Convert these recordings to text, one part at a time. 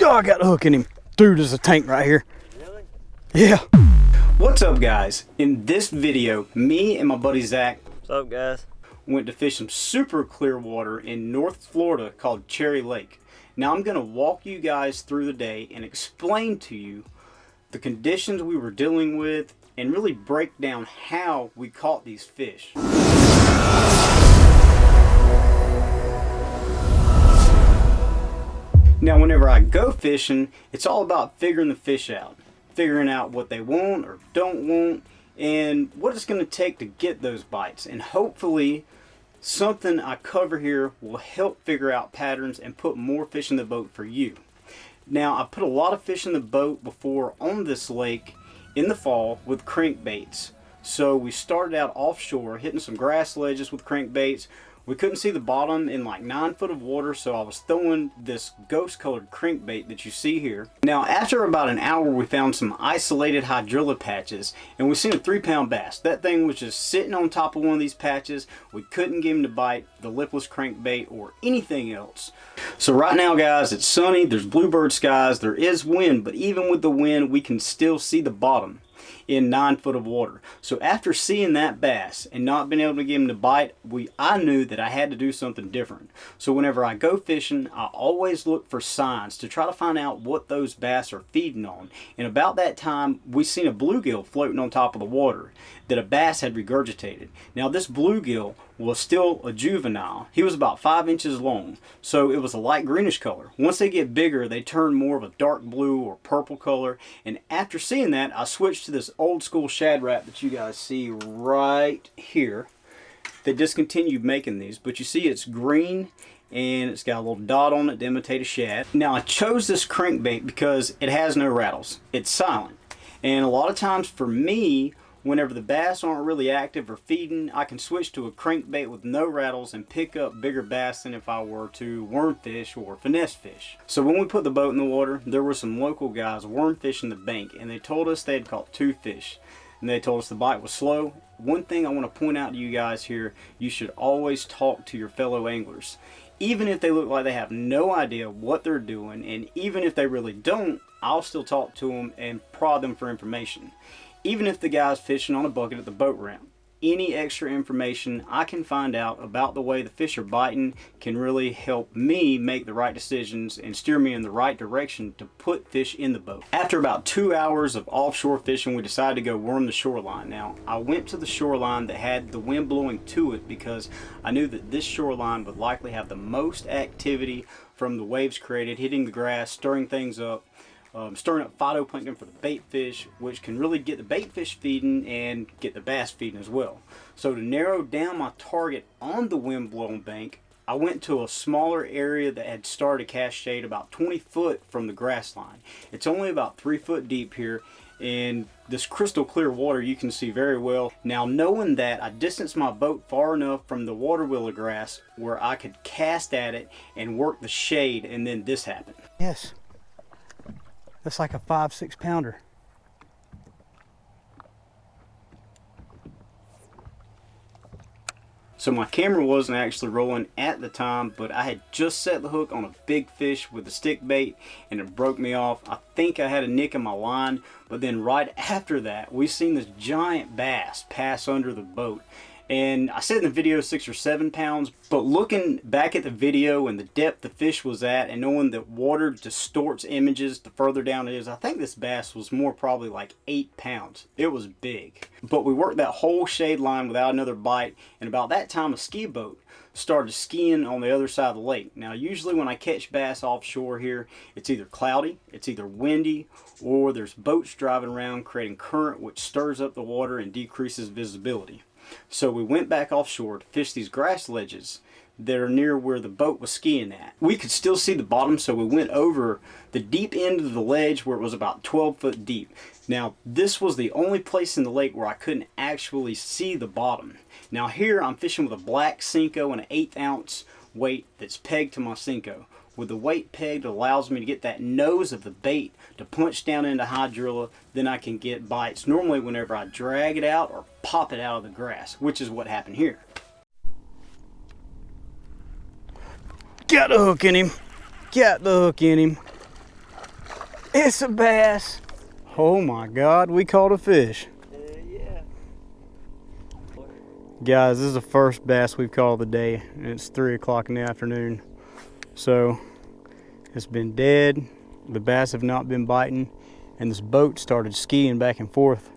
Oh, I got a hook in him. Dude, there's a tank right here. Really? Yeah. What's up, guys? In this video, me and my buddy Zach, What's up, guys? went to fish some super clear water in North Florida called Cherry Lake. Now I'm going to walk you guys through the day and explain to you the conditions we were dealing with and really break down how we caught these fish. Now whenever I go fishing, it's all about figuring the fish out. Figuring out what they want or don't want and what it's going to take to get those bites. And hopefully something I cover here will help figure out patterns and put more fish in the boat for you. Now I put a lot of fish in the boat before on this lake in the fall with crankbaits. So we started out offshore hitting some grass ledges with crankbaits. We couldn't see the bottom in like 9 foot of water, so I was throwing this ghost colored crankbait that you see here. Now after about an hour we found some isolated hydrilla patches and we seen a 3-pound bass. That thing was just sitting on top of one of these patches. We couldn't get him to bite the lipless crankbait or anything else. So right now, guys, it's sunny, there's bluebird skies, there is wind, but even with the wind we can still see the bottom in 9 foot of water. So after seeing that bass and not being able to get him to bite, I knew that I had to do something different. So whenever I go fishing, I always look for signs to try to find out what those bass are feeding on. And about that time, we seen a bluegill floating on top of the water that a bass had regurgitated. Now this bluegill was still a juvenile. He was about 5 inches long, so it was a light greenish color. Once they get bigger, they turn more of a dark blue or purple color. And after seeing that, I switched to this old school Shad Rap that you guys see right here. They discontinued making these, but you see it's green and it's got a little dot on it to imitate a shad. Now I chose this crankbait because it has no rattles. It's silent. And a lot of times for me, whenever the bass aren't really active or feeding, I can switch to a crankbait with no rattles and pick up bigger bass than if I were to worm fish or finesse fish. So when we put the boat in the water, there were some local guys worm fishing the bank and they told us they had caught 2 fish. And they told us the bite was slow. One thing I want to point out to you guys here, you should always talk to your fellow anglers. Even if they look like they have no idea what they're doing, and even if they really don't, I'll still talk to them and prod them for information. Even if the guy's fishing on a bucket at the boat ramp, any extra information I can find out about the way the fish are biting can really help me make the right decisions and steer me in the right direction to put fish in the boat. After about 2 hours of offshore fishing, we decided to go worm the shoreline. Now, I went to the shoreline that had the wind blowing to it because I knew that this shoreline would likely have the most activity from the waves created, hitting the grass, stirring things up. Stirring up phytoplankton for the bait fish, which can really get the bait fish feeding and get the bass feeding as well. So to narrow down my target on the wind-blown bank, I went to a smaller area that had started to cast shade about 20 foot from the grass line. It's only about 3 foot deep here, and this crystal clear water you can see very well. Now knowing that, I distanced my boat far enough from the water willow grass where I could cast at it and work the shade, and then this happened. Yes. That's like a 5-6 pounder. So my camera wasn't actually rolling at the time, but I had just set the hook on a big fish with a stick bait and it broke me off. I think I had a nick in my line, but then right after that, we seen this giant bass pass under the boat. And I said in the video 6 or 7 pounds, but looking back at the video and the depth the fish was at and knowing that water distorts images the further down it is, I think this bass was more probably like 8 pounds. It was big. But we worked that whole shade line without another bite, and about that time a ski boat started skiing on the other side of the lake. Now usually when I catch bass offshore here, it's either cloudy, it's either windy, or there's boats driving around creating current which stirs up the water and decreases visibility. So we went back offshore to fish these grass ledges that are near where the boat was skiing at. We could still see the bottom, so we went over the deep end of the ledge where it was about 12 foot deep. Now this was the only place in the lake where I couldn't actually see the bottom. Now here I'm fishing with a black Senko and an 1/8 ounce weight that's pegged to my Senko. With the weight pegged, it allows me to get that nose of the bait to punch down into hydrilla, then I can get bites normally whenever I drag it out or pop it out of the grass, which is what happened here. Got the hook in him. Got the hook in him. It's a bass. Oh my God, we caught a fish. Yeah. Guys, this is the first bass we've caught of the day, and it's 3 o'clock in the afternoon. So it's been dead, the bass have not been biting, and this boat started skiing back and forth.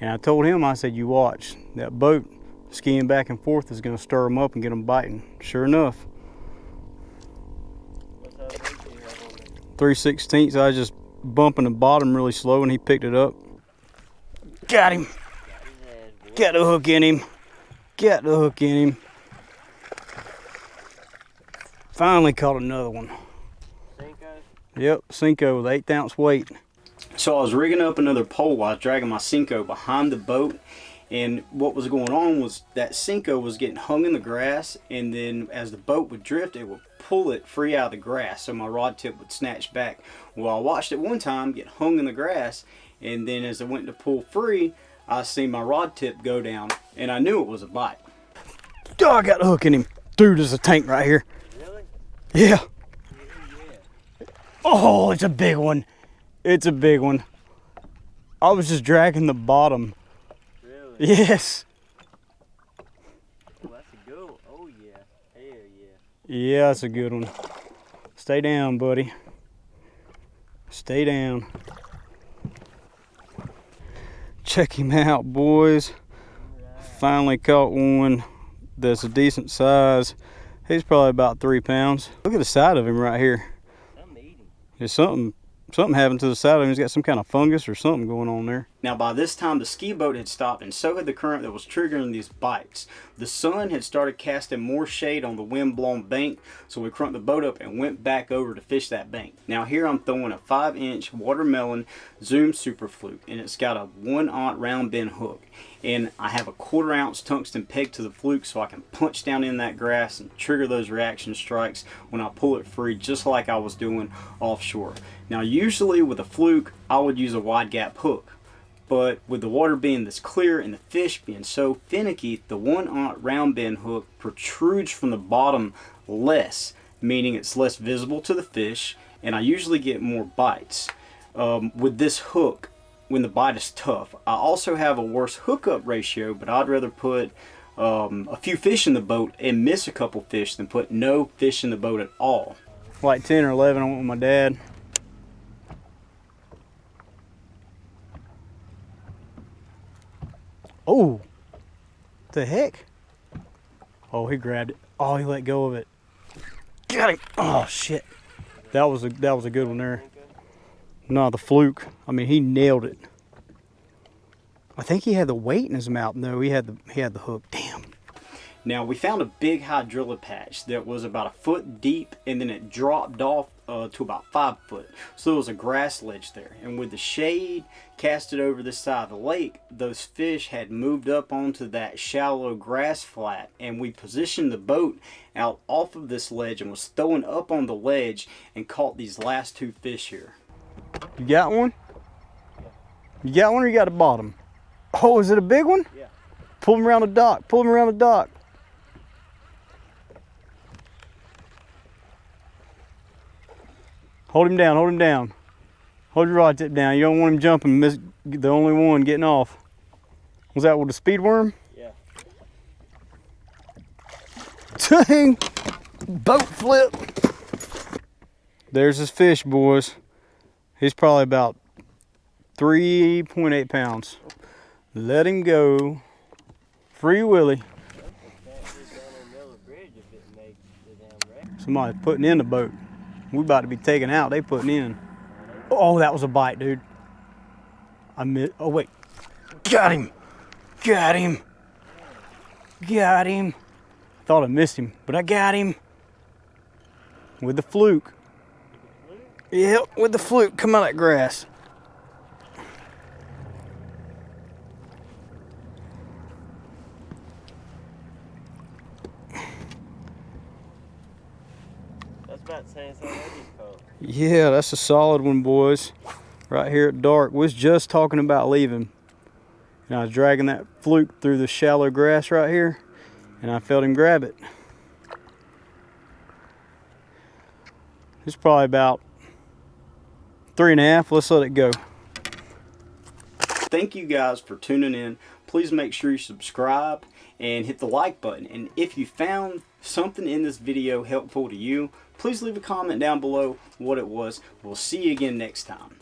And I told him, I said, you watch, that boat skiing back and forth is gonna stir them up and get them biting. Sure enough. What type of weight do you have on there? 3/16. I was just bumping the bottom really slow and he picked it up. Got him. Got his ass, boy. Got the hook in him. Got the hook in him. Finally caught another one. Cinco? Yep, Cinco with 1/8 ounce weight. So I was rigging up another pole while I was dragging my Cinco behind the boat, and what was going on was that Cinco was getting hung in the grass, and then as the boat would drift, it would pull it free out of the grass, so my rod tip would snatch back. Well, I watched it one time get hung in the grass, and then as it went to pull free, I seen my rod tip go down, and I knew it was a bite. Oh, I got the hook in him. Dude, there's a tank right here. Really? Yeah. Yeah. Oh, it's a big one. It's a big one. I was just dragging the bottom. Really? Yes. Oh, that's a good one. Oh, yeah. Hell yeah. Yeah, that's a good one. Stay down, buddy. Stay down. Check him out, boys. Finally caught one that's a decent size. He's probably about 3 pounds. Look at the side of him right here. I'm eating. There's something happened to the side of him. He's got some kind of fungus or something going on there. Now by this time the ski boat had stopped, and so had the current that was triggering these bites. The sun had started casting more shade on the wind-blown bank, so we crunked the boat up and went back over to fish that bank. Now here I'm throwing a 5-inch watermelon Zoom Super Fluke, and it's got a 1/0 round bend hook. And I have a 1/4 ounce tungsten peg to the fluke so I can punch down in that grass and trigger those reaction strikes when I pull it free, just like I was doing offshore. Now usually with a fluke I would use a wide gap hook, but with the water being this clear and the fish being so finicky, the 1/0 round bend hook protrudes from the bottom less, meaning it's less visible to the fish, and I usually get more bites. With this hook, when the bite is tough, I also have a worse hookup ratio, but I'd rather put a few fish in the boat and miss a couple fish than put no fish in the boat at all. Like 10 or 11, I went with my dad. Oh, the heck? Oh, he grabbed it. Oh, he let go of it. Got him. Oh shit. That was a good one there. No, the fluke. I mean, he nailed it. I think he had the weight in his mouth. No, he had the hook. Damn. Now we found a big hydrilla patch that was about 1 foot deep, and then it dropped off to about 5 foot. So there was a grass ledge there, and with the shade casted over the side of the lake, those fish had moved up onto that shallow grass flat, and we positioned the boat out off of this ledge and was throwing up on the ledge and caught these last 2 fish here. You got one? You got one, or you got a bottom? Oh, is it a big one? Yeah. Pull him around the dock. Pull him around the dock. Hold him down. Hold him down. Hold your rod tip down. You don't want him jumping and miss the only one getting off. Was that with a speed worm? Yeah. Dang! Boat flip. There's his fish, boys. He's probably about 3.8 pounds. Let him go. Free Willy. Somebody's putting in the boat. We about to be taken out. They putting in. Oh, that was a bite, dude. Oh wait. Got him. Got him. Got him. Thought I missed him, but I got him. With the fluke. Yep, with the fluke. Come out of that grass. That's about the same thing I just caught. Yeah, that's a solid one, boys. Right here at dark. We was just talking about leaving. And I was dragging that fluke through the shallow grass right here, and I felt him grab it. It's probably about 3.5. Let's let it go. Thank you guys for tuning in. Please make sure you subscribe and hit the like button. And if you found something in this video helpful to you, please leave a comment down below what it was. We'll see you again next time.